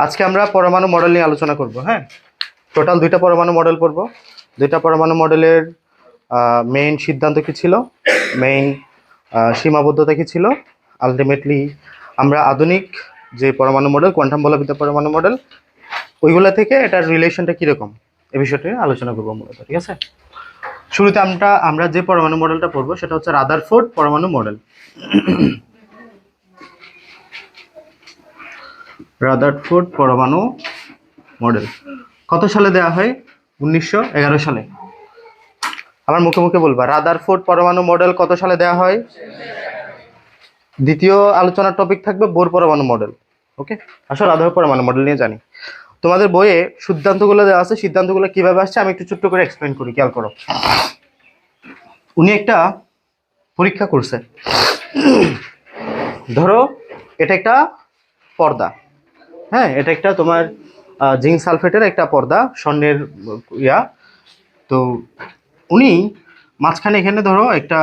আজকে আমরা পরমাণু মডেল নিয়ে আলোচনা করব। হ্যাঁ, টোটাল 2টা পরমাণু মডেল পড়ব। 2টা পরমাণু মডেলের মেইন সিদ্ধান্ত কি ছিল, মেইন সীমাবদ্ধতা কি ছিল, আলটিমেটলি আমরা আধুনিক যে পরমাণু মডেল, কোয়ান্টাম বলবিদ্যা পরমাণু মডেল, ওইগুলা থেকে এটার রিলেশনটা কীরকম এ বিষয়টি আলোচনা করবো মূলত। ঠিক আছে, শুরুতে আমরা যে পরমাণু মডেলটা পড়বো সেটা হচ্ছে রাদারফোর্ড পরমাণু মডেল। রাদারফোর্ড পরমাণু মডেল কত সালে দেওয়া হয়? 1911 সালে। আমার মুখে মুখে বলবা, রাদারফোর্ড পরমাণু মডেল কত সালে দেওয়া হয়? দ্বিতীয় আলোচনার টপিক থাকবে বোর পরমাণু মডেল। ওকে, আসলে রাদারফোর্ড পরমাণু মডেল নিয়ে জানি। তোমাদের বইয়ে সিদ্ধান্তগুলো দেওয়া আছে, সিদ্ধান্তগুলো কিভাবে আসছে আমি একটু ছোট্ট করে এক্সপ্লেন করি, খেয়াল করো। উনি একটা পরীক্ষা করছে। ধরো এটা একটা পর্দা, হ্যাঁ, এটা একটা তোমার জিঙ্ক সালফেটের একটা পর্দা, স্বর্ণের ইয়া। তো উনি মাঝখানে এখানে ধরো একটা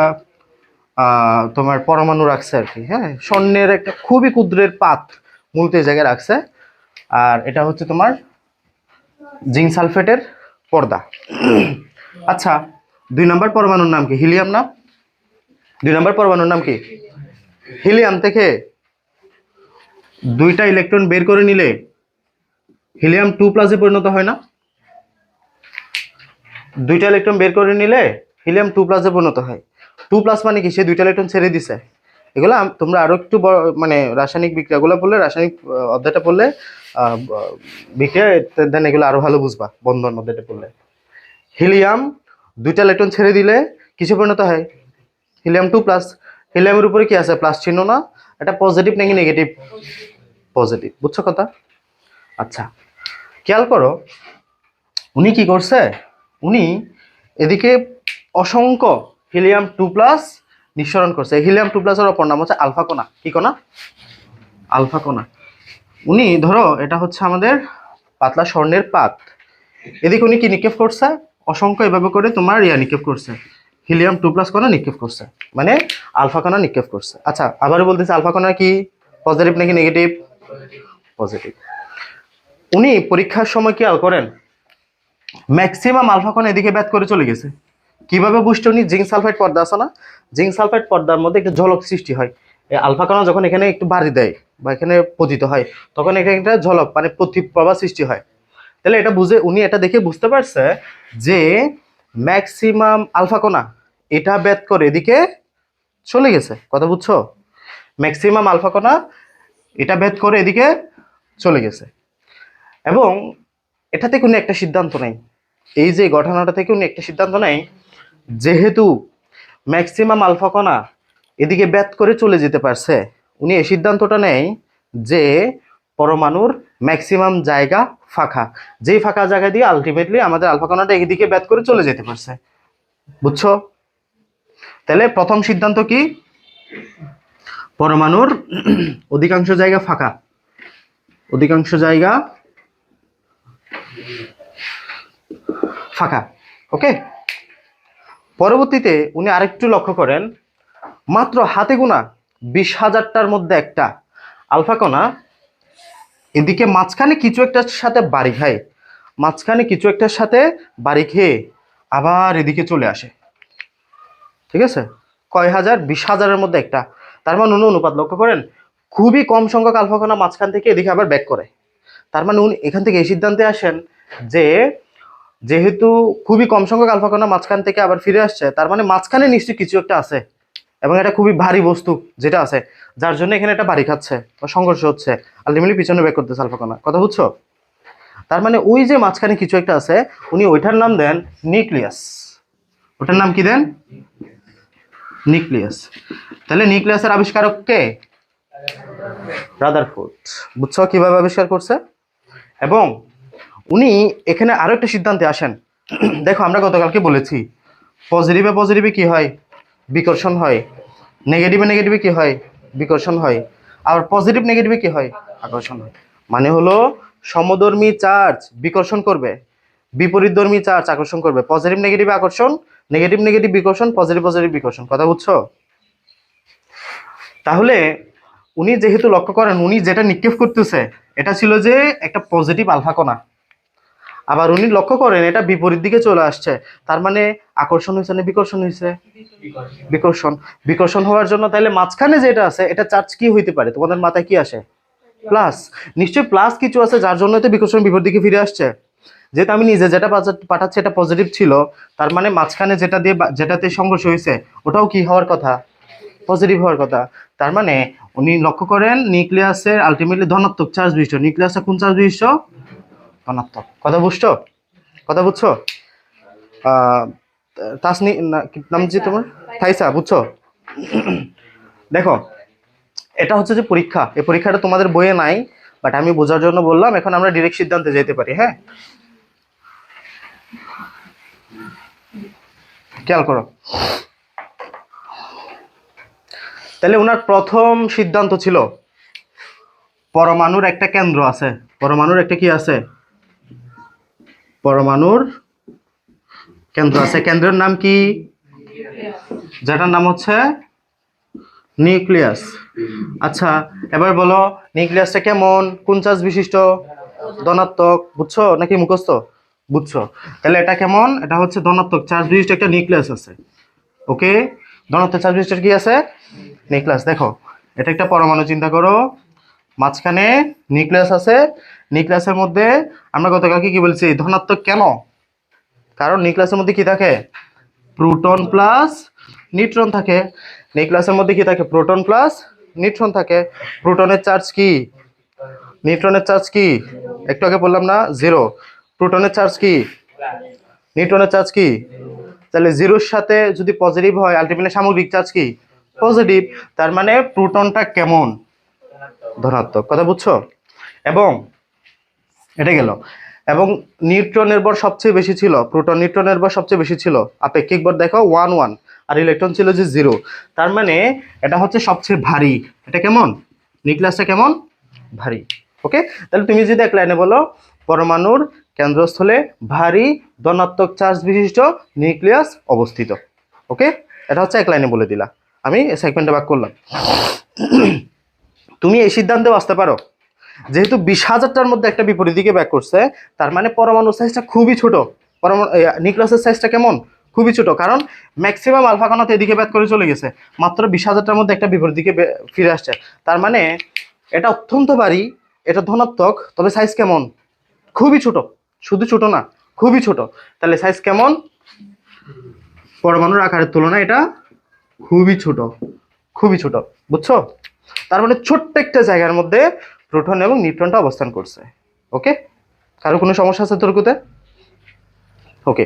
তোমার পরমাণু রাখছে আর কি, হ্যাঁ, স্বর্ণের একটা খুবই ক্ষুদ্রের পাত মূলত এই জায়গায় রাখছে। আর এটা হচ্ছে তোমার জিঙ্ক সালফেটের পর্দা। আচ্ছা, 2 নম্বর পরমাণুর নাম কি? হিলিয়াম না? 2 নম্বর পরমাণুর নাম কি? হিলিয়াম থেকে 2টা ইলেকট্রন বের করে নিলে হিলিয়াম 2+ পরিণত হয় না? 2টা ইলেকট্রন বের করে নিলে হিলিয়াম 2+ পরিণত হয়। 2+ মানে কি? সে 2টা ইলেকট্রন ছেড়ে দিছে। এগুলো তোমরা আরো একটু মানে রাসায়নিক বিক্রিয়াগুলো পড়লে, রাসায়নিক অধ্যায়টা পড়লে, বিক্রিয়া দেন এগুলো আরো ভালো বুঝবা বন্ধন অধ্যায়টা পড়লে। হিলিয়াম 2টা ইলেকট্রন ছেড়ে দিলে কিসে পরিণত হয়? হিলিয়াম 2+। হিলিয়ামের উপরে কি আছে? প্লাস চিহ্ন না? এটা পজিটিভ নাকি নেগেটিভ? পজিটিভ। বুঝছো কথা? আচ্ছা, খেয়াল করো উনি কি করছে। উনি এদিকে অসংখ্য হিলিয়াম 2+ নিঃসরণ করছে। হিলিয়াম 2+-এর অপর নাম হচ্ছে আলফা কণা। কি কণা? আলফা কণা। উনি ধরো এটা হচ্ছে আমাদের পাতলা স্বর্ণের পাত, এদিকে উনি কি নিক্ষেপ করছে? অসংখ্য এভাবে করে তোমার নিক্ষেপ করছে, হিলিয়াম 2+ কণা নিক্ষেপ করছে, মানে আলফা কণা নিক্ষেপ করছে। আচ্ছা, আবারও বলতেছি, আলফা কণা কি পজিটিভ নাকি নেগেটিভ? পজিটিভ। উনি পরীক্ষার সময় খেয়াল করেন ম্যাক্সিমাম আলফা কণা এদিকে ব্যাট করে চলে গেছে। কিভাবে বুঝতে? উনি জিঙ্ক সালফাইড পর্দা আছে না, জিঙ্ক সালফাইড পর্দার মধ্যে একটা ঝলক সৃষ্টি হয়। এই আলফা কণা যখন এখানে একটু বাড়ি দেয় বা এখানে পতিত হয়, তখন এখানে একটা ঝলক মানে প্রতিপ্রভা সৃষ্টি হয়। তাহলে এটা বুঝে উনি এটা দেখে বুঝতে পারছে যে ম্যাক্সিমাম আলফা কণা এটা ব্যাট করে এদিকে চলে গেছে। কথা বুঝছো? ম্যাক্সিমাম আলফা কণা এটা ব্যাট করে এদিকে চলে গেছে, এবং এটা থেকে উনি একটা সিদ্ধান্ত নেয়। এই যে ঘটনাটা থেকে উনি একটা সিদ্ধান্ত নেয়, যেহেতু ম্যাক্সিমাম আলফা কণা এদিকে ব্যাত করে চলে যেতে পারছে, উনি এই সিদ্ধান্তটা নেয় যে পরমাণুর ম্যাক্সিমাম জায়গা ফাঁকা, যেই ফাঁকা জায়গা দিয়ে আলটিমেটলি আমাদের আলফা কণাটা এদিকে ব্যাত করে চলে যেতে পারছে। বুঝছো? তাহলে প্রথম সিদ্ধান্ত কি? পরমাণুর অধিকাংশ জায়গা ফাঁকা, অধিকাংশ জায়গা ফাঁকা। ওকে, পরবর্তীতে উনি আরেকটু লক্ষ্য করেন, মাত্র হাতে গোনা 20,000টার মধ্যে একটা আলফা কণা এদিকে মাঝখানে কিছু একটার সাথে বাড়ি খায়, মাঝখানে কিছু একটার সাথে বাড়ি খেয়ে আবার এদিকে চলে আসে। ঠিক আছে, কয় হাজার? 20,000-এর মধ্যে একটা। তার মানে উনি অনুপাত লক্ষ্য করেন, খুবই কম সংখ্যক আলফা কণা মাঝখান থেকে এদিকে আবার ব্যাক করে। তার মানে উনি এখান থেকে এই সিদ্ধান্তে আসেন যে যেহেতু খুবই কম সংখ্যক আলফা কণা মাঝখান থেকে আবার ফিরে আসছে, তার মানে মাঝখানে নিশ্চয়ই কিছু একটা আছে, এবং এটা খুবই ভারী বস্তু যেটা আছে, যার জন্য এখানে এটা বাড়ি খাচ্ছে বা সংঘর্ষ হচ্ছে, আলটিমেটলি পিছনে ব্যাক করতেছে আলফা কণা। কথা বুঝছো? তার মানে ওই যে মাঝখানে কিছু একটা আছে, উনি ওইটার নাম দেন নিউক্লিয়াস। ওটার নাম কি দেন? নিউক্লিয়াস। তাহলে নিউক্লিয়াসের আবিষ্কারক কে? রাদারফোর্ড। বুঝছো কিভাবে আবিষ্কার করছে? এবং উনি এখানে আরো একটা সিদ্ধান্তে আসেন। দেখো, আমরা গতকালকে বলেছি পজিটিভে পজিটিভে কি হয়? বিকর্ষণ হয়। নেগেটিভে নেগেটিভে কি হয়? বিকর্ষণ হয়। আর পজিটিভ নেগেটিভে কি হয়? আকর্ষণ হয়। মানে হলো সমধর্মী চার্জ বিকর্ষণ করবে, বিপরীতধর্মী চার্জ আকর্ষণ করবে। পজিটিভ নেগেটিভ আকর্ষণ, নেগেটিভ নেগেটিভ বিকর্ষণ, পজিটিভ পজিটিভ বিকর্ষণ। কথা বুঝছো? তাহলে উনি যেহেতু লক্ষ্য করেন উনি যেটা নিক্ষেপ করতেছে এটা ছিল যে একটা পজিটিভ আলফা কণা। আবার উনি লক্ষ্য করেন এটা বিপরীত দিকে চলে আসছে, তার মানে আকর্ষণ হয়েছে না বিকর্ষণ হয়েছে? বিকর্ষণ। বিকর্ষণ হওয়ার জন্য তাহলে মাঝখানে যেটা আছে এটা চার্জ কি হইতে পারে? তোমাদের মাথায় কি আসে? প্লাস। নিশ্চয়ই প্লাস কিছু আছে যার জন্য তো বিকর্ষণ বিপরীত দিকে ফিরে আসছে। যেহেতু আমি নিজে যেটা পাঠাচ্ছি এটা পজিটিভ ছিল, তার মানে মাঝখানে যেটা দিয়ে যেটাতে সংঘর্ষ হয়েছে ওটাও কি হওয়ার কথা? পজিটিভ হওয়ার কথা। তার মানে উনি লক্ষ্য করেন নিউক্লিয়াসের আলটিমেটলি ধনাত্মক চার্জ বিশিষ্ট, নিউক্লিয়াসে কোন চার্জ বিশিষ্ট? ধনাত্মক। কথা বুঝছো? কথা বুঝছো? আহ তাসনি কি নাম জি তোমার? থাইসা, বুঝছো? দেখো, এটা হচ্ছে যে পরীক্ষা, এই পরীক্ষাটা তোমাদের বইয়ে নাই, বাট আমি বোঝার জন্য বললাম। এখন আমরা ডিরেক্ট সিদ্ধান্তে যেতে পারি। হ্যাঁ, খেয়াল করো। তাহলে ওনার প্রথম সিদ্ধান্ত ছিল পরমাণুর একটা কেন্দ্র আছে। পরমাণুর একটা কি আছে? পরমাণুর কেন্দ্র আছে। কেন্দ্রের নাম কি? যেটার নাম হচ্ছে নিউক্লিয়াস। আচ্ছা, এবার বলো নিউক্লিয়াসটা কেমন, কোন চার্জ বিশিষ্ট? ধনাত্মক। বুঝছো নাকি মুখস্থ? বুঝছো। তাহলে এটা কেমন? এটা হচ্ছে ধনাত্মক চার্জ বিশিষ্ট একটা নিউক্লিয়াস আছে। ওকে, ধনাত্মক চার্জ বিশিষ্ট কি আছে? নিউক্লিয়াস। দেখো, এটা একটা পরমাণু চিন্তা করো, মাঝখানে নিউক্লিয়াস আছে। নিউক্লিয়াসের মধ্যে আমরা গতকালকে কি বলছি? ধনাত্মক কেন? কারণ নিউক্লিয়াসের মধ্যে কি থাকে? প্রোটন প্লাস নিউট্রন থাকে। নিউক্লিয়াসের মধ্যে কি থাকে? প্রোটন প্লাস নিউট্রন থাকে। প্রোটনের চার্জ কি? নিউট্রনের চার্জ কি? একটু আগে বললাম না, জিরো। প্রোটনের চার্জ কি? নিউট্রনের চার্জ কি? তাহলে জিরোর সাথে যদি পজিটিভ হয় আলটিমেটলি সামগ্রিক চার্জ কি? পজিটিভ। তার মানে প্রোটনটা কেমন? ধনাত্মক। কথা বুঝছো? এবং এটা গেল। এবং নিউট্রনের ভর সবচেয়ে বেশি ছিল, প্রোটন নিউট্রনের ভর সবচেয়ে বেশি ছিল। আপেক্ষিক ভর দেখো 1 1, আর ইলেকট্রন ছিল যে 0। তার মানে এটা হচ্ছে সবচেয়ে ভারী। এটা কেমন? নিউক্লিয়াসটা কেমন? ভারী। ওকে, তাহলে তুমি যদি এক লাইনে বলো পরমাণুর কেন্দ্রস্থলে ভারী ধনাত্মক চার্জ বিশিষ্ট নিউক্লিয়াস অবস্থিত। ওকে, এটা হচ্ছে এক লাইনে বলে দিলা। আমি সেগমেন্টে ভাগ করলাম। তুমি এই সিদ্ধান্তেও আসতে পারো যেহেতু 20,000টার মধ্যে একটা বিপরীত দিকে ব্যাক করছে, তার মানে পরমাণুর সাইজটা খুবই ছোট। পরমাণু নিউক্লিয়াসের সাইজটা কেমন? খুবই ছোট, কারণ ম্যাক্সিমাম আলফা কণা তো এদিকে ব্যাক করে চলে গেছে, মাত্র 20,000টার মধ্যে একটা বিপরীত দিকে ফিরে আসছে। তার মানে এটা অত্যন্ত ভারী, এটা ধনাত্মক, তবে সাইজ কেমন? খুবই ছোট। শুধু ছোট না, খুবই ছোট। তাহলে সাইজ কেমন? পরমাণুর আকারের তুলনায় এটা খুবই ছোট, খুবই ছোট। বুঝছো? তার মানে ছোট্ট একটা জায়গার মধ্যে প্রোটন এবং নিউট্রনটা অবস্থান করছে। ওকে, কারো কোনো সমস্যা আছে তর্কুতে? ওকে,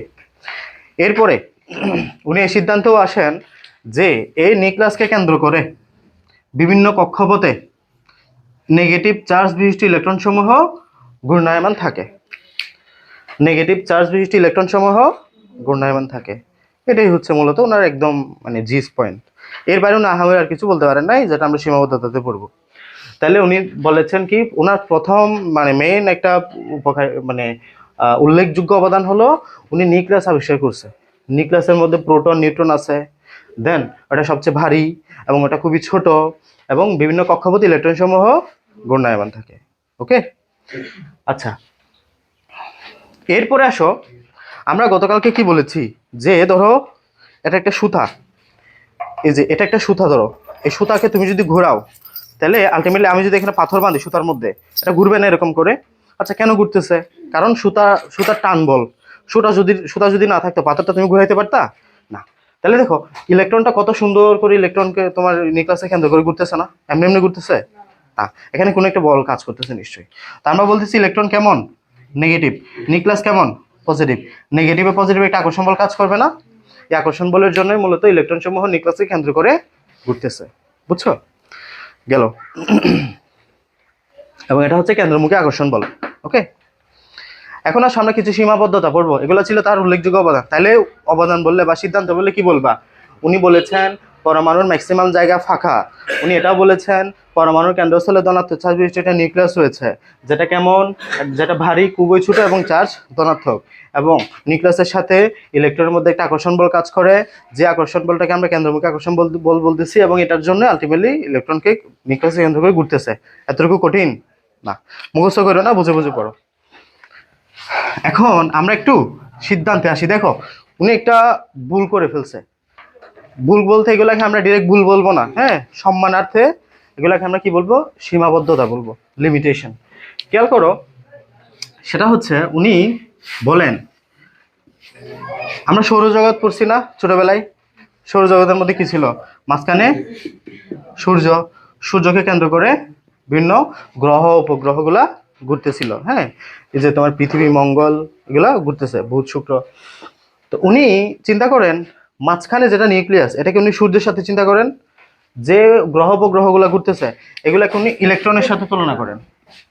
এরপরে উনি এই সিদ্ধান্তেও আসেন যে এই নিউক্লিয়াসকে কেন্দ্র করে বিভিন্ন কক্ষপথে নেগেটিভ চার্জ বিশিষ্ট ইলেকট্রন সমূহ ঘূর্ণায়মান থাকে। নেগেটিভ চার্জ বিশিষ্ট ইলেকট্রন সমূহ ঘূর্ণায়মান থাকে। এটাই হচ্ছে মূলত ওনার একদম মানে জিস পয়েন্ট। এর বাইরে উনি আহামের আর কিছু বলতে পারেন নাই, যেটা আমরা সীমাবদ্ধতাতে পড়বো। তাহলে উনি বলেছেন কি, ওনার প্রথম মানে মেইন একটা উপকার মানে উল্লেখযোগ্য অবদান হলো উনি নিউক্লিয়াস আবিষ্কার করছে। নিউক্লিয়াসের মধ্যে প্রোটন নিউট্রন আছে, দেন ওটা সবচেয়ে ভারী এবং ওটা খুবই ছোট, এবং বিভিন্ন কক্ষপথে ইলেকট্রন সমূহ ঘূর্ণায়মান থাকে। ওকে, আচ্ছা, এরপরে আসো, আমরা গতকালকে কি বলেছি যে ধরো এটা একটা সুতা, এই যে এটা একটা সুতা, ধরো এই সুতাকে তুমি যদি ঘোরাও তাহলে আলটিমেটলি আমি যদি এখানে পাথর বাঁধি সুতার মধ্যে, এটা ঘুরবে না এরকম করে। আচ্ছা, কেন ঘুরতেছে? কারণ সুতার টান বল। সুতা যদি না থাকতো পাথরটা তুমি ঘুরাইতে পারতা না। তাহলে দেখো ইলেকট্রনটা কত সুন্দর করে ইলেকট্রনকে তোমার নিউক্লিয়াসে কেন্দ্র করে ঘুরতেছে না? এমনি এমনি ঘুরতেছে না, এখানে কোনো একটা বল কাজ করতেছে নিশ্চয়ই। তা আমরা বলতেছি ইলেকট্রন কেমন? নেগেটিভ। নিউক্লিয়াস কেমন? পজিটিভ। নেগেটিভে পজিটিভে একটা আকর্ষণ বল কাজ করবে না? এই আকর্ষণ বলের জন্যই মূলত ইলেকট্রন সমূহ নিউক্লিয়াসকে কেন্দ্র করে ঘুরতেছে। বুঝছো? গেল। এবং এটা হচ্ছে কেন্দ্রমুখী আকর্ষণ বল। ওকে, এখন আর সামনে কিছু সীমাবদ্ধতা পড়বো, এগুলো ছিল তার উল্লেখযোগ্য অবদান। তাইলে অবদান বললে বা সিদ্ধান্ত বললে কি বলবা? উনি বলেছেন পরমাণুর ম্যাক্সিমাম জায়গা ফাঁকা। উনি এটাও বলেছেন পরমাণুর কেন্দ্রস্থলে ধনাত্মক চার্জ বিশিষ্ট একটা নিউক্লিয়াস রয়েছে, যেটা কেমন? যেটা ভারী, খুবই ছোট এবং চার্জ ধনাত্মক। এবং নিউক্লিয়াসের সাথে ইলেকট্রনের মধ্যে একটা আকর্ষণ বল কাজ করে, যে আকর্ষণ বলটাকে আমরা কেন্দ্রমুখী আকর্ষণ বল বলতেছি, এবং এটার জন্য আলটিমেটলি ইলেকট্রনকে নিউক্লিয়াসে কেন্দ্র করে ঘুরতেছে। এতটুকু কঠিন? না, মুখস্থ করো না, বুঝে বুঝে পড়ো। এখন আমরা একটু সিদ্ধান্তে আসি। দেখো উনি একটা ভুল করে ফেলছে। ভুল বলতে এগুলাকে আমরা ডিরেক্ট ভুল বলবো না, হ্যাঁ, সম্মানার্থে এগুলাকে আমরা কি বলবো, সীমাবদ্ধতা বলবো, লিমিটেশন। খেয়াল করো, সেটা হচ্ছে উনি বলেন, আমরা সৌরজগৎ পড়ছি না ছোটবেলায়? সৌরজগতের মধ্যে কি ছিল? মাঝখানে সূর্য, সূর্যকে কেন্দ্র করে বিভিন্ন গ্রহ উপগ্রহগুলা ঘুরতেছিল, হ্যাঁ, এই যে তোমার পৃথিবী, মঙ্গল, এগুলা ঘুরতেছে, বুধ, শুক্র। তো উনি চিন্তা করেন, মাঝখানে যেটা নিউক্লিয়াস, এটাকে উনি সূর্যের সাথে চিন্তা করেন। যে গ্রহ উপগ্রহগুলা ঘুরতেছে এগুলাকে উনি ইলেকট্রনের সাথে তুলনা করেন।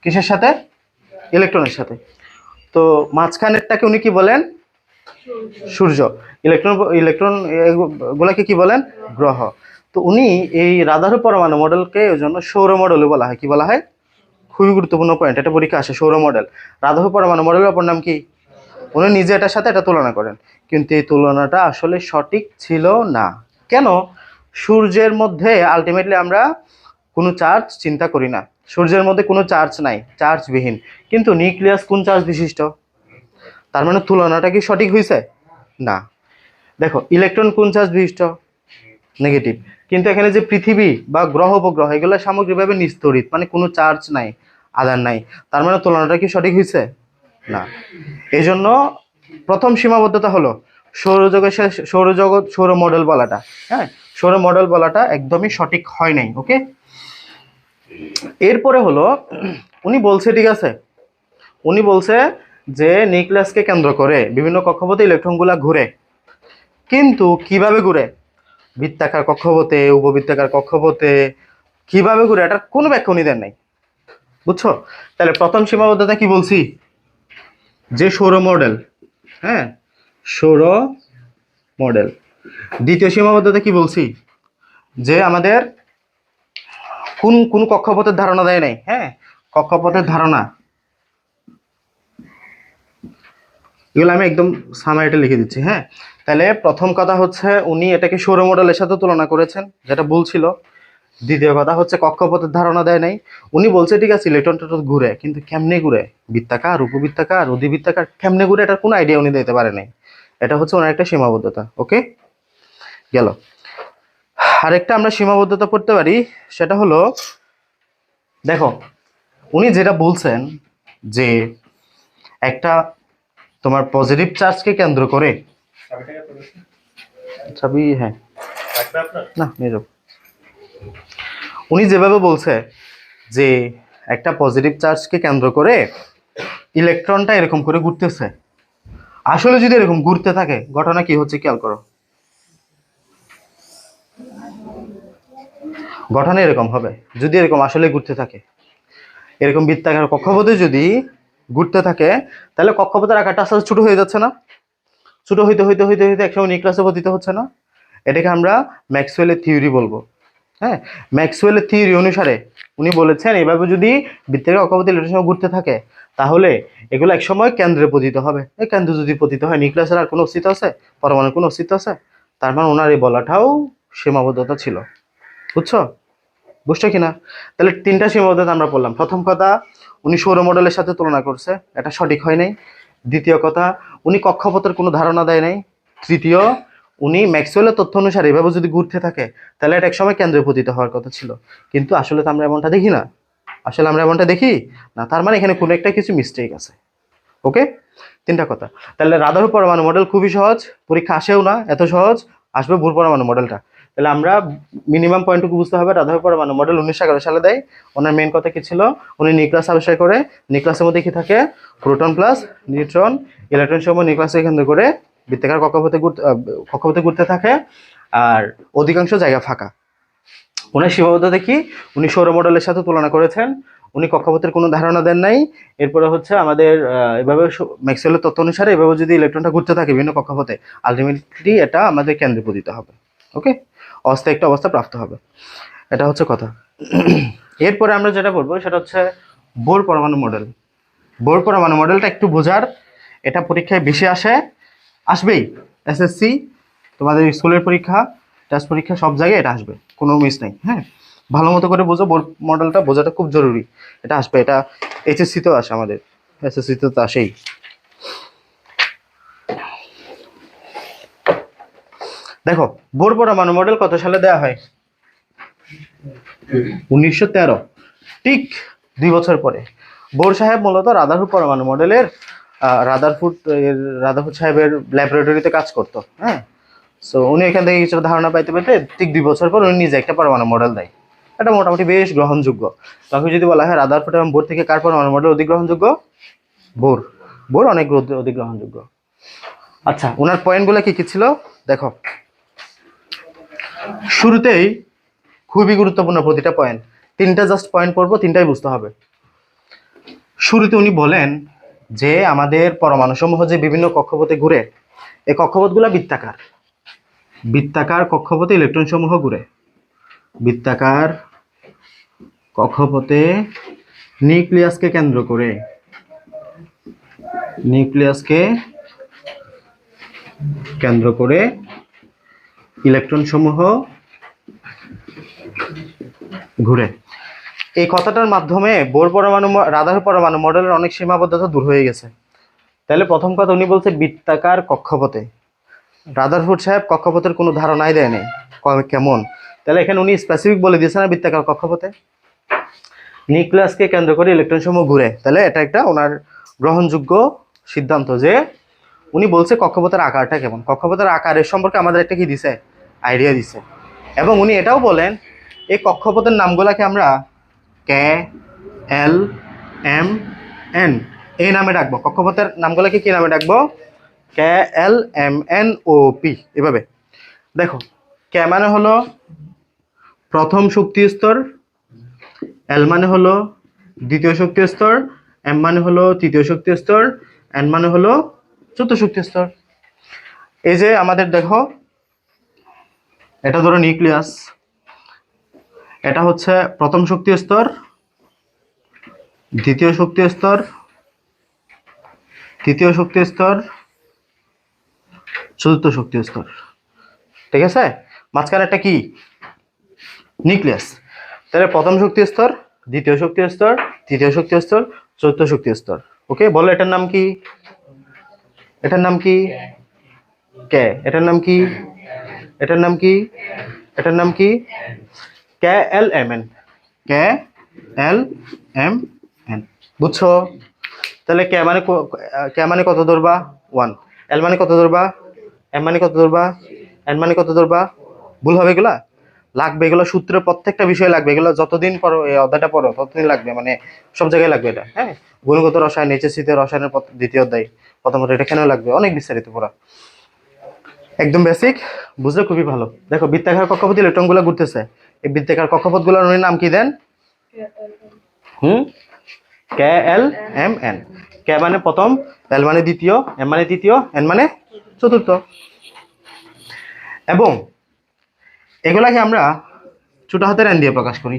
কিসের সাথে? ইলেকট্রনের সাথে। তো মাঝখানেরটাকে উনি কি বলেন? সূর্য। ইলেকট্রন, ইলেকট্রন গুলাকে কি বলেন? গ্রহ। তো উনি এই রাদারফোর্ড পরমাণু মডেলকে ওই জন্য সৌর মডেলও বলা হয়। কি বলা হয়? খুবই গুরুত্বপূর্ণ পয়েন্ট, এটা পরীক্ষা আসে। সৌর মডেল, রাদারফোর্ড পরমাণু মডেলের অপর নাম কি? উনি নিজে এটার সাথে এটা তুলনা করেন, কিন্তু এই তুলনাটা আসলে সঠিক ছিল না। কেন? সূর্যের মধ্যে আলটিমেটলি আমরা কোনো চার্জ চিন্তা করি না, সূর্যের মধ্যে কোনো চার্জ নাই, চার্জবিহীন। কিন্তু নিউক্লিয়াস কোন চার্জ বিশিষ্ট? তার মানে তুলনাটা কি সঠিক হয়েছে? না। দেখো ইলেকট্রন কোন চার্জ বিশিষ্ট? নেগেটিভ। কিন্তু এখানে যে পৃথিবী বা গ্রহ উপগ্রহ এগুলো সামগ্রিকভাবে নিস্তড়িত, মানে কোনো চার্জ নাই, আধার নাই। তার মানে তুলনাটা কি সঠিক হয়েছে? না। এই জন্য প্রথম সীমাবদ্ধতা হলো সৌরজগৎ সৌর মডেল বলাটা, হ্যাঁ, সৌর মডেল বলাটা একদমই সঠিক হয় নাই। ওকে, এরপরে হলো উনি বলছে, ঠিক আছে, উনি বলছে যে নিউক্লিয়াসকে কেন্দ্র করে বিভিন্ন কক্ষপথে ইলেকট্রনগুলা ঘুরে। কিন্তু কিভাবে ঘুরে? বৃত্তাকার কক্ষপথে, উপবৃত্তাকার কক্ষপথে, কিভাবে ঘুরে এটার কোনো ব্যাখ্যা উনি দেন নাই। বুঝছো? তাহলে প্রথম সীমাবদ্ধতা কি বলছি? যে সৌর মডেল, হ্যাঁ, সৌর মডেল। দ্বিতীয় সীমাবদ্ধতা কি বলছি? যে আমাদের কোন কোন কক্ষপথের ধারণা দেয় নাই, হ্যাঁ, কক্ষপথের ধারণা, এগুলো আমি একদম সামারিতে লিখে দিচ্ছি, হ্যাঁ। তাহলে প্রথম কথা হচ্ছে উনি এটাকে সৌর মডেলের সাথে তুলনা করেছেন, যেটা ভুল ছিল। দ্বিতীয় কথা হচ্ছে কক্ষপথের ধারণা দেয় নাই। উনি বলছে ঠিক আছে ইলেকট্রনটা ঘুরে, কিন্তু কেমনে ঘুরে? বৃত্তাকার, উপবৃত্তাকার, অধিবৃত্তাকার, কেমনে ঘুরে এটার কোনো আইডিয়া উনি দিতে পারে নাই। এটা হচ্ছে ওনার একটা সীমাবদ্ধতা। ওকে, গেল। আরেকটা আমরা সীমাবদ্ধতা পড়তে পারি, সেটা হলো, দেখো উনি যেটা বলছেন যে একটা তোমার পজিটিভ চার্জকে কেন্দ্র করে, চাবি, হ্যাঁ, না নিয়ে যাও। উনি যেভাবে বলছে যে একটা পজিটিভ চার্জকে কেন্দ্র করে ইলেকট্রনটা এরকম করে ঘুরতেছে, আসলে যদি এরকম ঘুরতে থাকে ঘটনা কি হচ্ছে খেয়াল করো। ঘটনা এরকম হবে, যদি এরকম আসলে ঘুরতে থাকে, এরকম বৃত্তাকার কক্ষপথে যদি ঘুরতে থাকে, তাহলে কক্ষপথের আকারটা আস্তে আস্তে ছোট হয়ে যাচ্ছে না? ছোট হইতে হইতে হইতে হইতে একসময় নিউক্লিয়াসে পতিত হচ্ছে না? এটাকে আমরা ম্যাক্সওয়েলের থিওরি বলবো, হ্যাঁ। ম্যাক্সওয়েলের থিওরি অনুসারে উনি বলেছেন এভাবে যদি বৃত্তাকার কক্ষপথে ইলেকট্রন ঘুরতে থাকে, তাহলে এগুলো একসময় কেন্দ্রে পতিত হবে। এই কেন্দ্র যদি পতিত হয়, নিউক্লিয়াসের আর কোনো অস্তিত্ব আছে? পরমাণুর কোনো অস্তিত্ব আছে? তার মানে ওনার এই বলাটাও সীমাবদ্ধতা ছিল। বুঝছো? বুঝছো কিনা? তাহলে তিনটা সীমাবদ্ধতা আমরা বললাম। প্রথম কথা, উনি সৌর মডেলের সাথে তুলনা করছে, এটা সঠিক হয় নাই। দ্বিতীয় কথা, উনি কক্ষপথের কোনো ধারণা দেয় নাই। তৃতীয়, উনি ম্যাক্সওয়েলের তথ্য অনুসারে এভাবে যদি ঘুরতে থাকে, তাহলে এটা একসময় কেন্দ্রে পতিত হওয়ার কথা ছিল। কিন্তু আসলে তো আমরা এমনটা দেখি না। আসলে আমরা এমনটা দেখি না, তার মানে এখানে কোনো একটা কিছু মিস্টেক আছে। ওকে, তিনটা কথা। তাহলে রাদারফোর্ড পরমাণু মডেল খুবই সহজ, পরীক্ষা আসেও না, এত সহজ আসবে বোর পরমাণু মডেলটা। তাহলে আমরা মিনিমাম পয়েন্টটুকু বুঝতে হবে, রাদারফোর্ড পরমাণু মডেল 1911 সালে দেয়। ওনার মেন কথা কি ছিল? উনি নিউক্লিয়াস আবিষ্কার করে, নিউক্লিয়াসের মধ্যে কি থাকে? প্রোটন প্লাস নিউট্রন, ইলেকট্রন সমূহ নিউক্লিয়াসকে কেন্দ্র করে বৃত্তাকার কক্ষপথে ঘুরতে থাকে, আর অধিকাংশ জায়গা ফাঁকা। ওনার সীমাবদ্ধতা কি? উনি সৌর মডেলের সাথে তুলনা করেছেন, উনি কক্ষপথের কোনো ধারণা দেন নাই। এরপরে হচ্ছে আমাদের এভাবে ম্যাক্সওয়েলের তথ্য অনুসারে এভাবে যদি ইলেকট্রনটা ঘুরতে থাকে বিভিন্ন কক্ষপথে, আলটিমেটলি এটা আমাদের কেন্দ্রে পতিত হবে। ওকে, অস্থায়ী একটা অবস্থা প্রাপ্ত হবে। এটা হচ্ছে কথা। এরপরে আমরা যেটা বলবো সেটা হচ্ছে বোর পরমাণু মডেল। বোর পরমাণু মডেলটা একটু বোঝার, এটা পরীক্ষায় বেশি আসবেই। এসএসসি, তোমাদের স্কুলের পরীক্ষা, টেস্ট পরীক্ষা, সব জায়গায় এটা আসবে, কোনো মিস নেই, হ্যাঁ। ভালো মতো করে বোঝো, বোর মডেলটা বোঝাটা খুব জরুরি। এটা আসবে, এটা এইচএসসিতেও আসে, আমাদের এসএসসিতে তো আসেই। দেখো বোর পরমাণু মডেল কত সালে দেওয়া হয়? 1913, ঠিক 2 বছর পরে। বোর সাহেব মূলত রাদারফোর্ড পরমাণু মডেলের রাদারফোর্ড সাহেবের ল্যাবরেটরিতে কাজ করতো। হ্যাঁ, সো উনি এখান থেকে কিছু ধারণা পাইতে পাইতে ঠিক 2 বছর পর উনি নিজে একটা পরমাণু মডেল দেয়। এটা মোটামুটি বেশ গ্রহণযোগ্য। তখন যদি বলা হয় রাদারফোর্ড এবং বোর থেকে কার পরমাণু মডেল অধিক গ্রহণযোগ্য? বোর। বোর অনেক অধিক গ্রহণযোগ্য। আচ্ছা, ওনার পয়েন্টগুলো কি কি ছিল দেখো। শুরুতেই খুবই গুরুত্বপূর্ণ প্রতিটা পয়েন্ট, তিনটা জাস্ট পয়েন্ট পড়বো, তিনটাই বুঝতে হবে। শুরুতে উনি বলেন যে আমাদের পরমাণু সমূহ যে বিভিন্ন কক্ষপথে ঘুরে, এই কক্ষপথগুলো বৃত্তাকার। বৃত্তাকার কক্ষপথে ইলেকট্রন সমূহ ঘুরে। বৃত্তাকার কক্ষপথে নিউক্লিয়াসকে কেন্দ্র করে, নিউক্লিয়াসকে কেন্দ্র করে ইলেকট্রন সমূহ ঘুরে। এই কথাটার মাধ্যমে বোর পরমাণু রাদারফোর্ড পরমাণু মডেলের অনেক সীমাবদ্ধতা দূর হয়ে গেছে। তাহলে প্রথম কথা উনি বলছে বৃত্তাকার কক্ষপথে। রাদারফোর্ড সাহেব কক্ষপথের কোনো ধারণাই দেয়নি কেমন। তাহলে এখানে উনি স্পেসিফিক বলে দিয়েছে না বৃত্তাকার কক্ষপথে, নিউক্লিয়াসকে কেন্দ্র করে ইলেকট্রন সমূহ ঘুরে। তাহলে এটা একটা ওনার গ্রহণযোগ্য সিদ্ধান্ত যে উনি বলছে কক্ষপথের আকারটা কেমন। কক্ষপথের আকারের সম্পর্কে আমাদের একটা কি দিছে, আইডিয়া দিছে। এবং উনি এটাও বলেন এই কক্ষপথের নামগুলাকে আমরা কে, এল, এম, এন এই নামে ডাকবো। কক্ষপথের নামগুলোকে কি নামে ডাকবো? কে, এল, এম, এন, ও, পি, এভাবে। দেখো কে মানে হলো প্রথম শক্তি স্তর, এল মানে হলো দ্বিতীয় শক্তি স্তর, এম মানে হলো তৃতীয় শক্তি স্তর, এন মানে হলো চতুর্থ শক্তি স্তর। এই যে আমাদের দেখো, এটা ধরো নিউক্লিয়াস, এটা হচ্ছে প্রথম শক্তি স্তর, দ্বিতীয় শক্তি স্তর, তৃতীয় শক্তি স্তর, চতুর্থ শক্তি স্তর। ঠিক আছে, মাঝখানে একটা কি নিউক্লিয়াস। তাহলে প্রথম শক্তি স্তর, দ্বিতীয় শক্তি স্তর, তৃতীয় শক্তি স্তর, চতুর্থ শক্তি স্তর। ওকে, বলো এটার নাম কি? এটার নাম কি? কে। এটার নাম কি? এটার নাম কি? এটার নাম কি? কে, এল, এম, এন। কে, এল, এম, এন। বুঝছো? তাহলে কে মানে কত ধরবা? 1। এল মানে কত ধরবা? এম মানে কত ধরবা? এন মানে কত ধরবা? ভুল হবে এগুলা? লাগবে, এগুলো সূত্রের প্রত্যেকটা বিষয় লাগবে। এগুলো যতদিন পড়ো, এই অধ্যায়টা পড়ো ততদিন লাগবে, মানে সব জায়গায় লাগবে এটা। হ্যাঁ, গুণগত রসায়ন, এইচএসসিতে রসায়নের দ্বিতীয় অধ্যায় প্রথমত, এটা কেন লাগবে, অনেক বিস্তারিত পড়া, একদম বেসিক, বুঝলে খুবই ভালো। দেখো বৃত্তাকার কক্ষপথে ইলেকট্রনগুলো ঘুরতেছে, এই বৃত্তাকার কক্ষপথগুলোর উনি নাম কি দেন? কে, এল, এম, এন। কে মানে প্রথম, এল মানে দ্বিতীয়, এম মানে তৃতীয়, এন মানে চতুর্থ। এবং এগুলাকে আমরা ছোট হাতের এন দিয়ে প্রকাশ করি।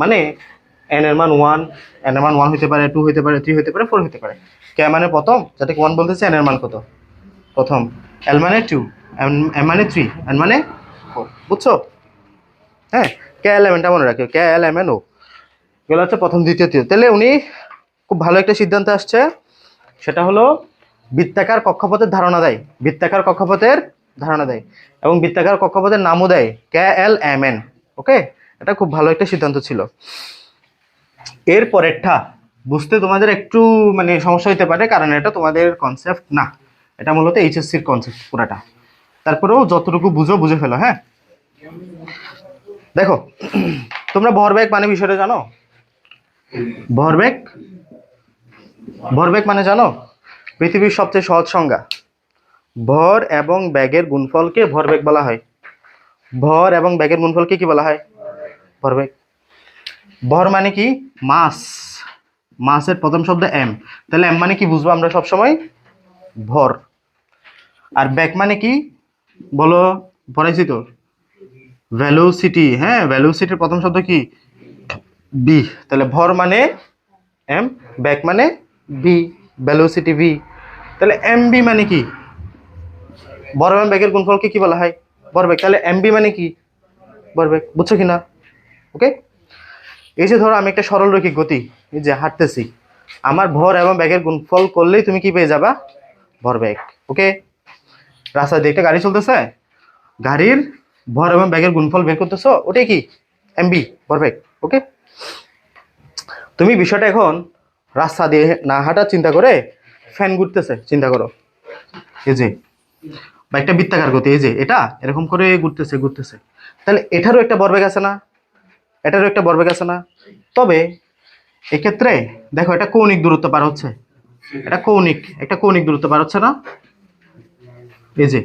মানে এন এর মান 1, এন এর মান 1 হতে পারে, 2 হতে পারে, 3 হতে পারে, 4 হতে পারে। কে মানে প্রথম, যাতে 1 বলতেছে, এন এর মান কত? প্রথম। এল মানে 2, এম মানে 3, এন মানে 4। বুঝছো? হ্যাঁ, কে এল এম এনটা মনে রাখো, কে এল এম এন ও, এগুলো হচ্ছে প্রথম, দ্বিতীয়, তৃতীয়। তাহলে উনি খুব ভালো একটা সিদ্ধান্ত আসছে, সেটা হলো বৃত্তাকার কক্ষপথের ধারণা দেয়। বৃত্তাকার কক্ষপথের ধারণা দেয় এবং বৃত্তাকার কক্ষপথের নামও দেয় কে, এল, এম, এন। ওকে, এটা খুব ভালো একটা সিদ্ধান্ত ছিল। এর পরেরটা বুঝতে তোমাদের একটু মানে সমস্যা হতে পারে, কারণ এটা তোমাদের কনসেপ্ট না, এটা মূলত এইচএসসির কনসেপ্ট পুরাটা। তারপরেও যতটুকু বুঝো বুঝে ফেলো। হ্যাঁ, দেখো তোমরা ভরবেগ মানে বিষয়টা জানো? ভরবেগ, ভরবেগ মানে জানো? পৃথিবীর সবচেয়ে সহজ সংজ্ঞা, ভর এবং ব্যাগের গুণফলকে ভরবেগ বলা হয়। ভর এবং ব্যাগের গুণফলকে কি বলা হয়? ভরবেগ। ভর মানে কি? মাস। মাসের প্রথম শব্দ এম, তাহলে এম মানে কি বুঝবো আমরা সব সময়? ভর। আর ব্যাগ মানে কি বলো? পড়াইছি তো, ভেলোসিটি। হ্যাঁ, ভেলোসিটির প্রথম শব্দ কি? বি। তাহলে ভর মানে এম, ব্যাগ মানে বি, ভেলোসিটি ভি। তাহলে এম বি মানে কি? ভর এবং ব্যাগের গুণফলকে কি বলা হয়? ভরবেগ। তাহলে এম বি মানে কি? ভরবেগ। বুঝছো কিনা? ওকে। এই যে ধরো আমি একটা সরলরৈখিক গতি, এই যে হাঁটতেছি, আমার ভর এবং ব্যাগের গুণফল করলেই তুমি কি পেয়ে যাবা? ভরবেগ। ওকে, রাস্তা দিয়ে একটা গাড়ি চলতেছে, গাড়ির ভর এবং ব্যাগের গুণফল বের করতেছো, ওটাই কি? এমবি, ভরবেগ। ওকে, তুমি বিষয়টা এখন রাস্তা দিয়ে না হাঁটার চিন্তা করে ফ্যান ঘুরতেছে চিন্তা করো, এই যে, বা একটা বৃত্তাকার গতি, এই যে এটা এরকম করে ঘুরতেছে ঘুরতেছে, তাহলে এটারও একটা ভরবেগ আছে না? এটারও একটা ভরবেগ আছে না? তবে এক্ষেত্রে দেখো এটা কৌণিক দূরত্ব পার হচ্ছে, এটা কৌণিক, একটা কৌণিক দূরত্ব পার হচ্ছে না? এই যে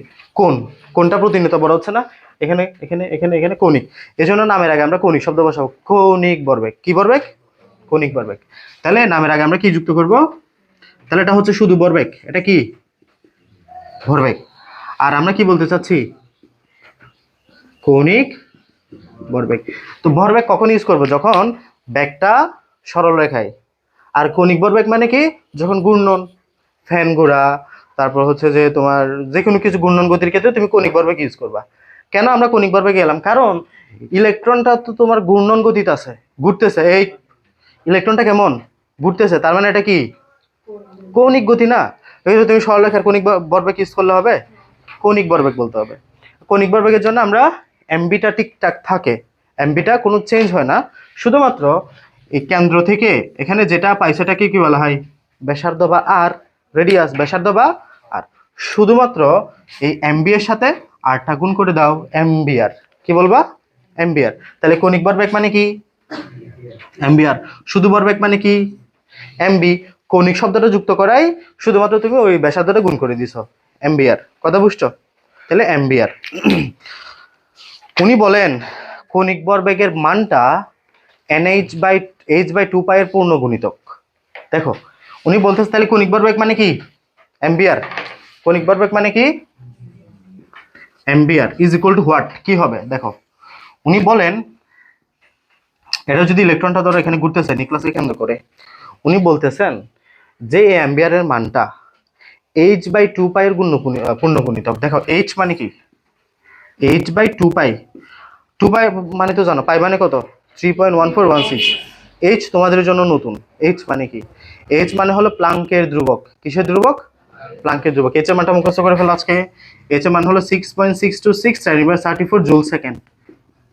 কোনটা প্রতিনিয়ত বড় হচ্ছে না? এখানে এখানে এখানে এখানে কৌণিক, এই জন্য নামের আগে আমরা কৌণিক শব্দ বসাবো। কৌণিক ভরবেগ, কি ভরবেগ? কৌণিক ভরবেগ। তাহলে নামের আগে আমরা কি যুক্ত করব? তাহলে এটা হচ্ছে শুধু ভরবেগ, এটা কি? ভরবেগ। আর আমরা কি বলতে চাচ্ছি? কৌণিক ভরবেগ। তো ভরবেগ কখন ইউজ করব? যখন ব্যাগটা সরল রেখায়। আর কৌণিক ভরবেগ মানে কি? যখন ঘূর্ণন, ফ্যান ঘোরা, তারপর হচ্ছে যে তোমার যে কোনো কিছু ঘূর্ণন গতির ক্ষেত্রে তুমি কৌণিক ভরবেগ ইউজ করবা। কেন আমরা কৌণিক ভরবেগ গেলাম? কারণ ইলেকট্রনটা তো তোমার ঘূর্ণন গতিতে আছে, ঘুরতেছে। এই ইলেকট্রনটা কেমন? ঘুরতেছে, তার মানে এটা কি? কৌণিক গতি না? এই যে তুমি সরলরেখার কৌণিক ভরবেগ ইউজ করলে হবে? কৌণিক ভরবেগ বলতে হবে। কৌণিক ভরবেগের জন্য আমরা এমবিটা ঠিকঠাক থাকে, এমবিটা কোনো চেঞ্জ হয় না, শুধুমাত্র এই কেন্দ্র থেকে এখানে যেটা পাই সেটাকে কি বলা হয়? ব্যাসার্ধ বা আর, রেডিয়াস, ব্যাসার্ধ বা আর। শুধুমাত্র এই এমবি এর সাথে আরটা গুণ করে দাও, এমবিআর। কি বলবা? এমবিআর। তাহলে কৌণিক ভরবেগ মানে কি? এমবিআর। শুধু ভরবেগ মানে কি? এমবি। কৌণিক শব্দটা যুক্ত করাই শুধুমাত্র তুমি ওই ব্যাসার্ধটা গুণ করে দিছো, এমবিআর। কথা বুঝছো? তাহলে এমবিআর। উনি বলেন কৌণিক ভরবেগের মানটা h/2π এর পূর্ণ গুণিতক। দেখো উনি বলতেছে তাহলে কৌণিক ভরবেগ মানে কি? এমবিআর। কৌণিক ভরবেগ মানে কি? MBR is equal two what? কি হবে দেখো, উনি বলেন এটা যদি ইলেকট্রনটা ধরো এখানে ঘুরতেছে নিউক্লিয়াসকে কেন্দ্র করে, উনি বলতেছেন যে এই অ্যাম্বিয়ার এর মানটা h/2π এর পূর্ণ গুণিতক। দেখো h মানে কি? h/2π, 2π মানে তো জানো, পাই মানে কত? 3.1416। h তোমাদের জন্য নতুন। h মানে কি? h মানে হলো প্লাঙ্কের ধ্রুবক। কিসের ধ্রুবক? প্লাঙ্কের ধ্রুবক। h এর মানটা মুখস্থ করে ফেলো আজকে। h এর মান হলো 6.626 10⁻34 জুল সেকেন্ড।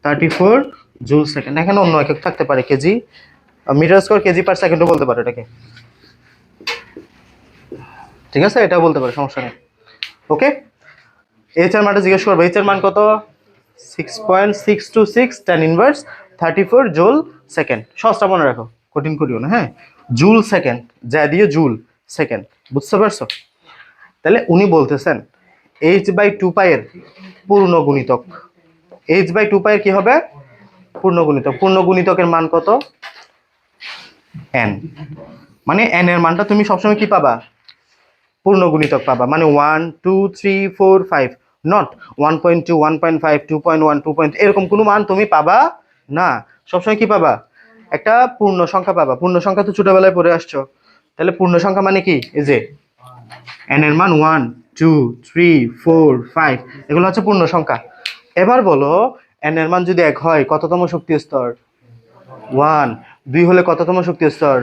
34 joule second. এখানে অন্য একক থাকতে পারে, কেজি, মিটার স্কয়ার, কেজি পার সেকেন্ডও বলতে পারো এটাকে। ঠিক আছে, এটাও বলতে পারো, সমস্যা নেই। ওকে, এইচ এর মানটা জিজ্ঞেস করবো। এইচ এর মান কত? 6.626 10⁻34 জুল সেকেন্ড। সহজটা মনে রাখো, কঠিন করিও না, হ্যাঁ। জুল সেকেন্ড, যা দিয়ে জুল সেকেন্ড, বুঝতে পারছো? তাহলে উনি বলতেছেন h/2π এর পূর্ণ গুণিতক। h/2π এর কি হবে? পূর্ণ গুণিতক। পূর্ণ গুণিতকের মান কত? n। মানে n এর মানটা তুমি সবসময় কি পাবা? পূর্ণ গুণিতক পাবা। মানে 1 2 3 4 5, নট 1.2 1.5 2.1 2. এরকম কোনো মান তুমি পাবা না। সবসময় কি পাবা? একটা পূর্ণ সংখ্যা পাবা। পূর্ণ সংখ্যা তো ছোটবেলায় পড়ে আসছো। তাহলে পূর্ণ সংখ্যা মানে কি? এই যে n এর মান 1 2 3 4 5, এগুলো হচ্ছে পূর্ণ সংখ্যা। এবার বলো n এর মান যদি 1 হয় কততম শক্তি স্তর? 1। 2 হলে কততম শক্তি স্তর?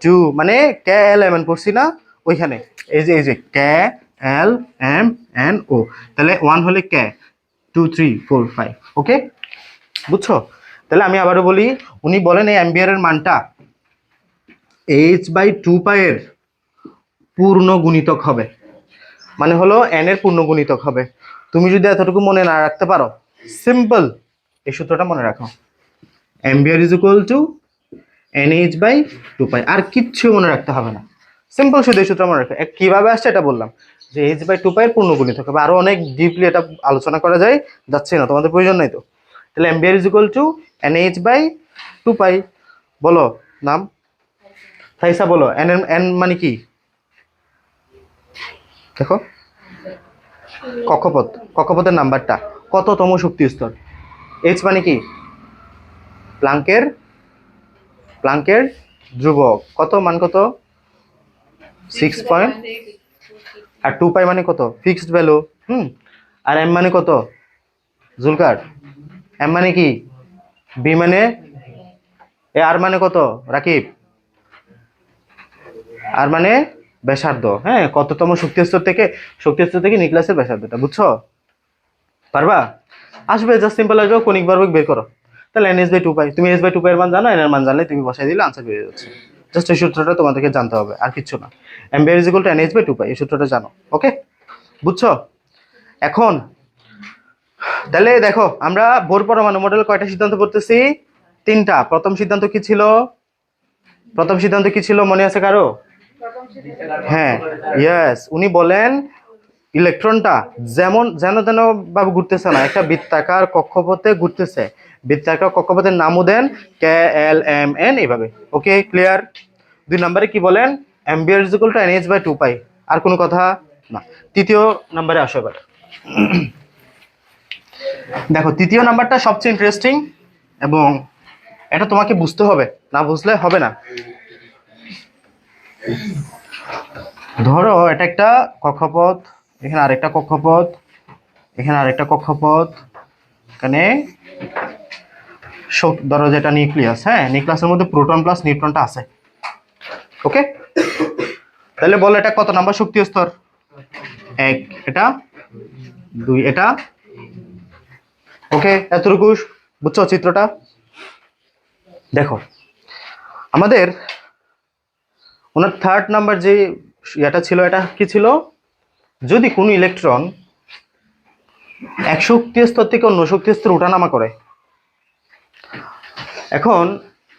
2। মানে কে এল এম এন পড়ছি না ওইখানে, এই যে কে এল এম এন ও। তাহলে 1 হলে কে, 2 3 4 5। ওকে, বুঝছো? তাহলে আমি আবারও বলি, উনি বলেন এই অ্যাম্বিয়ারের মানটা h/2π এর পূর্ণ গুণিতক হবে। মানে হলো n এর পূর্ণ গুণিতক হবে। তুমি যদি এতটুকু মনে না রাখতে পারো, সিম্পল এই সূত্রটা মনে রাখো, অ্যাম্বিয়ার ইজ ইকুয়াল টু nh/2π। আর কিচ্ছু মনে রাখতে হবে না, সিম্পল শুধু এই সূত্র মনে রাখো। কিভাবে আসছে এটা বললাম, যে h/2π এর পূর্ণ গুণিতক হবে। আরো অনেক ডিপলি এটা আলোচনা করা যায়, যাচ্ছে না, তোমাদের প্রয়োজন নাই তো। তাহলে অ্যাম্বিয়ার ইজ ইকুয়াল টু nh/2π। বলো নাম, ফাইসা বলো। n মানে কি? দেখো কক্ষপথ, কক্ষপথের নাম্বারটা কততম শক্তি স্তর। h মানে কি? প্লাঙ্কের প্লাঙ্কের ধ্রুবক। কত মান কত? 6 পয়েন্ট। আর 2π মানে কত? Fixed value. আর m মানে কত? জুলকার। m মানে কি? b মানে আর মানে কত রাকিব? আর মানে ব্যাসার্ধ। হ্যাঁ, কততম শক্তি স্তর থেকে নিউক্লিয়াসের ব্যাসার্ধটা, বুঝছো? পারবা? আসবে, জাস্ট সিম্পল আসবে, কনিক বর্গ বের করো। তাহলে n/2 পাই, তুমি h/2 এর মান জানো, n এর মান জানলে তুমি বসাই দিলে আনসার বেরিয়ে যাচ্ছে। জাস্ট এই সূত্রটা তোমাদেরকে জানতে হবে, আর কিছু না। m² = nh/2 এই সূত্রটা জানো, ওকে? বুঝছো? এখন তাহলে দেখো, আমরা বোর পরমাণু মডেল কয়টা সিদ্ধান্ত করতেছি? 3টা। প্রথম সিদ্ধান্ত কি ছিল মনে আছে কারো? হ্যাঁ, ইয়েস, উনি বলেন ইলেকট্রনটা যেন তেন ভাবে ঘুরতেছে না, একটা বৃত্তাকার কক্ষপথে ঘুরতেছে। বৃত্তাকার কক্ষপথের নামও দেন KLMN এইভাবে, ওকে? ক্লিয়ার? 2 নম্বরে কি বলেন? m² = nh/2 আর কোনো কথা না। তৃতীয় নম্বরে আসো এবার। দেখো, তৃতীয় নাম্বারটা সবচেয়ে ইন্টারেস্টিং, এবং এটা তোমাকে বুঝতে হবে, না বুঝলে হবে না। ধরো এটা একটা কক্ষপথ, এখানে আরেকটা কক্ষপথ, এখানে আরেকটা কক্ষপথ, এখানে ধরো যেটা নিউক্লিয়াস, হ্যাঁ, নিউক্লিয়াসের মধ্যে প্রোটন প্লাস নিউট্রনটা আছে, ওকে? তাহলে বলো এটা কত নাম্বার শক্তি স্তর? 1, এটা 2, এটা, ওকে? এতটুকু বুঝছো চিত্রটা? দেখো, আমাদের ওনার থার্ড নাম্বার যে এটা ছিল, এটা কি ছিল? যদি কোনো ইলেকট্রন এক শক্তি স্তর থেকে অন্য শক্তি স্তরে ওঠানামা করে। এখন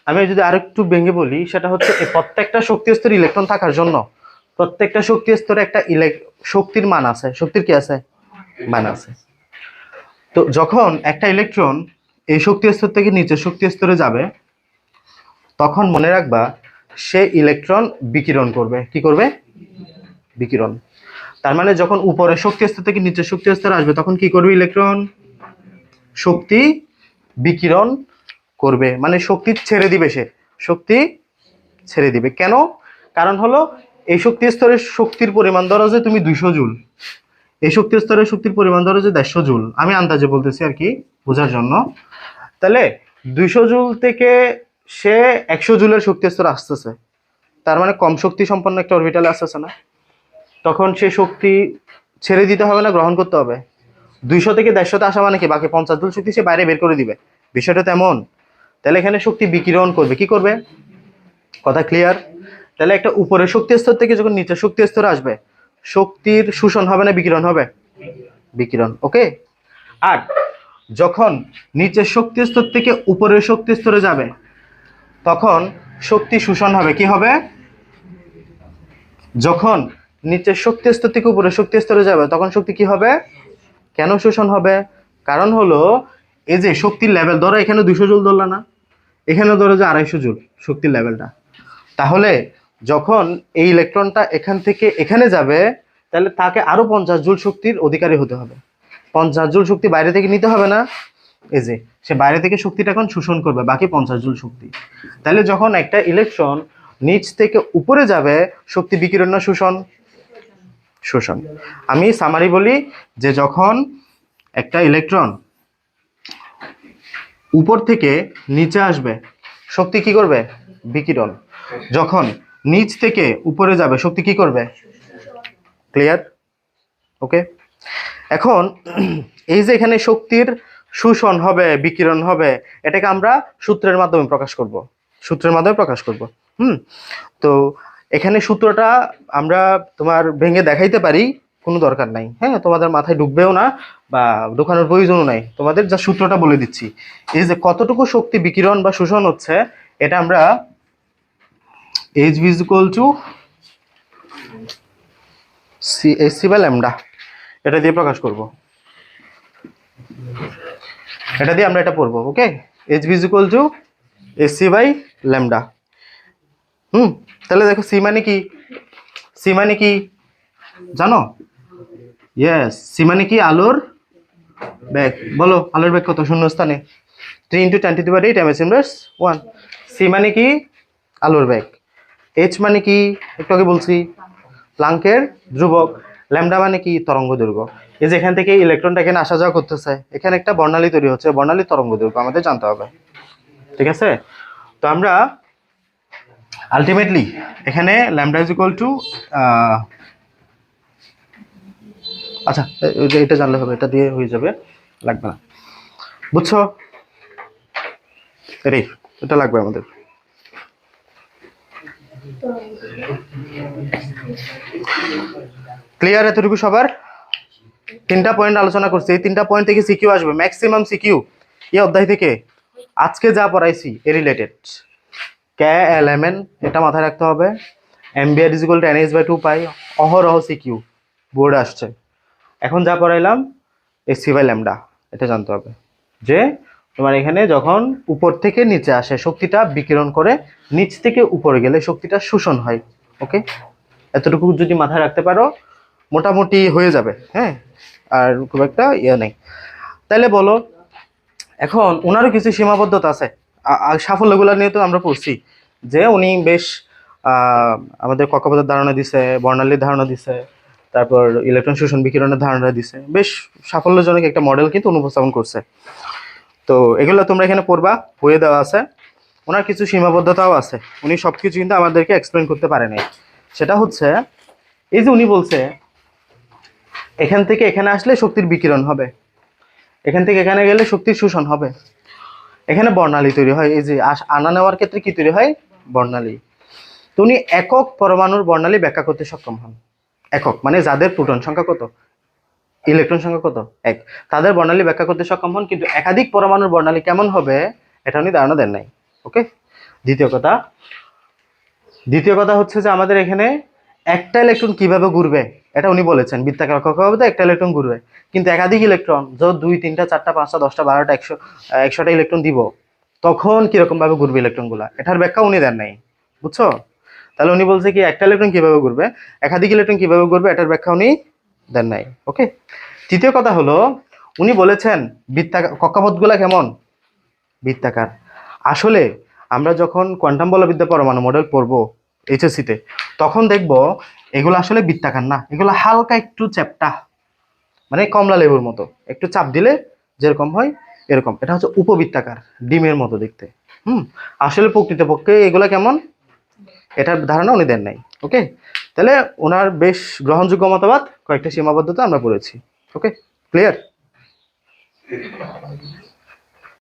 আমি যদি আরেকটু ভেঙে বলি, সেটা হচ্ছে এই প্রত্যেকটা শক্তি স্তরে ইলেকট্রন থাকার জন্য প্রত্যেকটা শক্তি স্তরে একটা শক্তির মান আছে। শক্তির কি আছে? মান আছে। তো যখন একটা ইলেকট্রন এই শক্তি স্তর থেকে নিচের শক্তি স্তরে যাবে, তখন মনে রাখবা সে ইলেকট্রন বিকিরণ করবে। কি করবে? বিকিরণ। তার মানে যখন উপরের শক্তি স্তর থেকে নিচের শক্তি স্তরে আসবে, তখন কি করবে ইলেকট্রন? শক্তি বিকিরণ করবে, মানে শক্তি ছেড়ে দিবে, সে শক্তি ছেড়ে দিবে। কেন? কারণ হলো এই শক্তি স্তরের শক্তির পরিমাণ ধরো যে তুমি 200 জুল, এই শক্তি স্তরের শক্তির পরিমাণ ধরো যে 150 জুল, আমি আন্দাজে বলতেছি আর কি বোঝার জন্য। তাহলে 200 জুল থেকে সে 100 জুলের শক্তি স্তরে আসতেছে, তার মানে কম শক্তি সম্পন্ন একটা অরবিটালে আসতেছে না? তখন সে শক্তি ছেড়ে দিতে হবে না গ্রহণ করতে হবে? 200 থেকে 150 আসা মানে কি বাকি 50 জুল শক্তি সে বাইরে বের করে দিবে, বিষয়টা তেমন। তাহলে এখানে শক্তি বিকিরণ করবে। কি করবে? কথা ক্লিয়ার? তাহলে একটা উপরের শক্তি স্তর থেকে যখন নিচের শক্তি স্তরে আসবে, শক্তির শোষণ হবে না বিকিরণ হবে? বিকিরণ, ওকে? আর যখন নিচের শক্তি স্তর থেকে উপরের শক্তি স্তরে যাবে, তখন শক্তি শোষণ হবে। কি হবে? যখন নিচের শক্তি স্তর থেকে উপরের শক্তি স্তরে যাবে, তখন শক্তি কি হবে? কেন শোষণ হবে? কারণ হলো এই যে শক্তির লেভেল, ধরো এখানে 200 জুল ধরলা না, এখানে ধরো যে 250 জুল শক্তির লেভেলটা, তাহলে যখন এই ইলেকট্রনটা এখান থেকে এখানে যাবে, তাহলে তাকে আরো 50 জুল শক্তির অধিকারী হতে হবে। 50 জুল শক্তি বাইরে থেকে নিতে হবে না? এই যে সে বাইরে থেকে শক্তিটা এখন শোষণ করবে, বাকি 50 জুল শক্তি। তাহলে যখন একটা ইলেকট্রন নিচ থেকে উপরে যাবে, শক্তি বিকিরণ না শোষণ? শোষণ। আমি সামারি বলি যে যখন একটা ইলেকট্রন উপর থেকে নিচে আসবে, শক্তি কি করবে? বিকিরণ। যখন নিচ থেকে উপরে যাবে, শক্তি কি করবে? ক্লিয়ার? ওকে? এখন এই যে এখানে শক্তির শোষণ হবে, বিকিরণ হবে, এটাকে আমরা সূত্রের মাধ্যমে প্রকাশ করব। তো এখানে সূত্রটা আমরা তোমার ভেঙে দেখাইতে পারি, কোনো দরকার নাই, হ্যাঁ, তোমাদের মাথায় ঢুকবেও না বা ঢোকানোর প্রয়োজনও নাই। তোমাদের যা সূত্রটা বলে দিচ্ছি, এই যে কতটুকু শক্তি বিকিরণ বা শোষণ হচ্ছে, এটা আমরা Hv = Hc/λ এটা দিয়ে প্রকাশ করব। এটা দিয়ে আমরা এটা পড়বো, ওকে? Hv = Hc/λ। তাহলে দেখো, সি মানে কি? সি মানে কি জানো? ইয়েস, সি মানে কি? আলোর বেগ। বলো আলোর বেগ কত শূন্যস্থানে? 3 × 10⁸ m/s²। সি মানে কি? আলোর বেগ। এইচ মানে কি? একটু আগে বলছি, প্লাঙ্কের ধ্রুবক। ল্যামডা মানে কি? তরঙ্গ দৈর্ঘ্য। এই যে এখান থেকে ইলেকট্রনটা এখানে আসা যাওয়া করতেছে, এখানে একটা বর্ণালী তৈরি হচ্ছে, বর্ণালী তরঙ্গ দৈর্ঘ্য আমাদের জানতে হবে, ঠিক আছে? তো আমরা আলটিমেটলি এখানে ল্যামডা ইজ ইকুয়াল টু, আচ্ছা এটা জানলে হবে, এটা দিয়ে হয়ে যাবে, লাগবে না, বুঝছো? এটাই, এটা লাগবে আমাদের। ক্লিয়ার এতটুকু সবার? 3টা পয়েন্ট আলোচনা করছি, এই 3টা পয়েন্ট থেকে সিকিউ আসবে, ম্যাক্সিমাম সিকিউ এই অধ্যায় থেকে আজকে যা পড়াইছি এ related. K L M N এটা মাথায় রাখতে হবে, mvr is equal to nh by 2 pi, অহরহ সিকিউ বোর্ডে আসছে। এখন যা পড়াইলাম এসি বাই ল্যামডা, এটা জানতে হবে যে তোমার এখানে যখন উপর থেকে নিচে আসে শক্তিটা বিকিরণ করে, নিচ থেকে উপরে গেলে শক্তিটা শোষণ হয়। ওকে, এতটুকু যদি মাথায় রাখতে পারো মোটামুটি হয়ে যাবে, হ্যাঁ, আর খুব একটা ইয়ে নেই। তাইলে বলো, এখন ওনারও কিছু সীমাবদ্ধতা আছে, সাফল্যগুলো নিয়ে তো আমরা পড়ছি যে উনি বেশ আমাদের কক্ষপথের ধারণা দিছে, বর্ণালীর ধারণা দিছে, তারপর ইলেকট্রন শোষণ বিকিরণের ধারণা দিছে, বেশ সাফল্যজনক একটা মডেল কিন্তু উনি উপস্থাপন করছে। তো এগুলো তোমরা এখানে পড়বা, বইয়ে দেওয়া আছে। ওনার কিছু সীমাবদ্ধতাও আছে, উনি সব কিছু কিন্তু আমাদেরকে এক্সপ্লেন করতে পারে নাই। সেটা হচ্ছে এই যে উনি বলছে এখান থেকে এখানে আসলে শক্তির বিকিরণ হবে, এখান থেকে এখানে গেলে শক্তির শোষণ হবে, এখানে বর্ণালী তৈরি হয়। এই যে আনা নেওয়ার ক্ষেত্রে কি তৈরি হয়? বর্ণালী। তো উনি একক পরমাণুর বর্ণালী ব্যাখ্যা করতে সক্ষম হন। একক মানে যাদের প্রোটন সংখ্যা কত, ইলেকট্রন সংখ্যা কত, 1, তাদের বর্ণালী ব্যাখ্যা করতে সক্ষম হন, কিন্তু একাধিক পরমাণুর বর্ণালী কেমন হবে এটা উনি ধারণা দেন নাই। ওকে, দ্বিতীয় কথা হচ্ছে যে আমাদের এখানে একটা ইলেকট্রন কিভাবে ঘুরবে এটা উনি বলেছেন, বৃত্তাকার কক্ষপথে একটা ইলেকট্রন ঘুরবে, কিন্তু একাধিক ইলেকট্রন যখন 2, 3টা, 4টা, 5টা, 10টা, 12টা, 100টা ইলেকট্রন দিব, তখন কিরকম ভাবে ঘুরবে ইলেকট্রনগুলা, এটার ব্যাখ্যা উনি দেন নাই। বুঝছো? তাহলে উনি বলছে কি একটা ইলেকট্রন কিভাবে ঘুরবে, একাধিক ইলেকট্রন কিভাবে ঘুরবে, এটার ব্যাখ্যা উনি দেন নাই। ওকে, তৃতীয় কথা হলো উনি বলেছেন কক্ষপথগুলা কেমন, বৃত্তাকার। আসলে আমরা যখন কোয়ান্টাম বলবিদ্যা পরমাণু মডেল পড়বো এইচএসসিতে, তখন দেখবো এগুলো আসলে বৃত্তাকার না, এগুলো হালকা একটু চ্যাপ্টা, মানে কমলা লেবুর মতো, একটু চাপ দিলে যেরকম হয় এরকম। এটা হচ্ছে উপবৃত্তাকার, ডিমের মতো দেখতে। আসলে প্রকৃতপক্ষে এগুলা কেমন, এটার ধারণা উনি দেন নাই। ওকে, তাহলে ওনার বেশ গ্রহণযোগ্য মতবাদ, কয়েকটা সীমাবদ্ধতা আমরা পড়েছি। ওকে, ক্লিয়ার?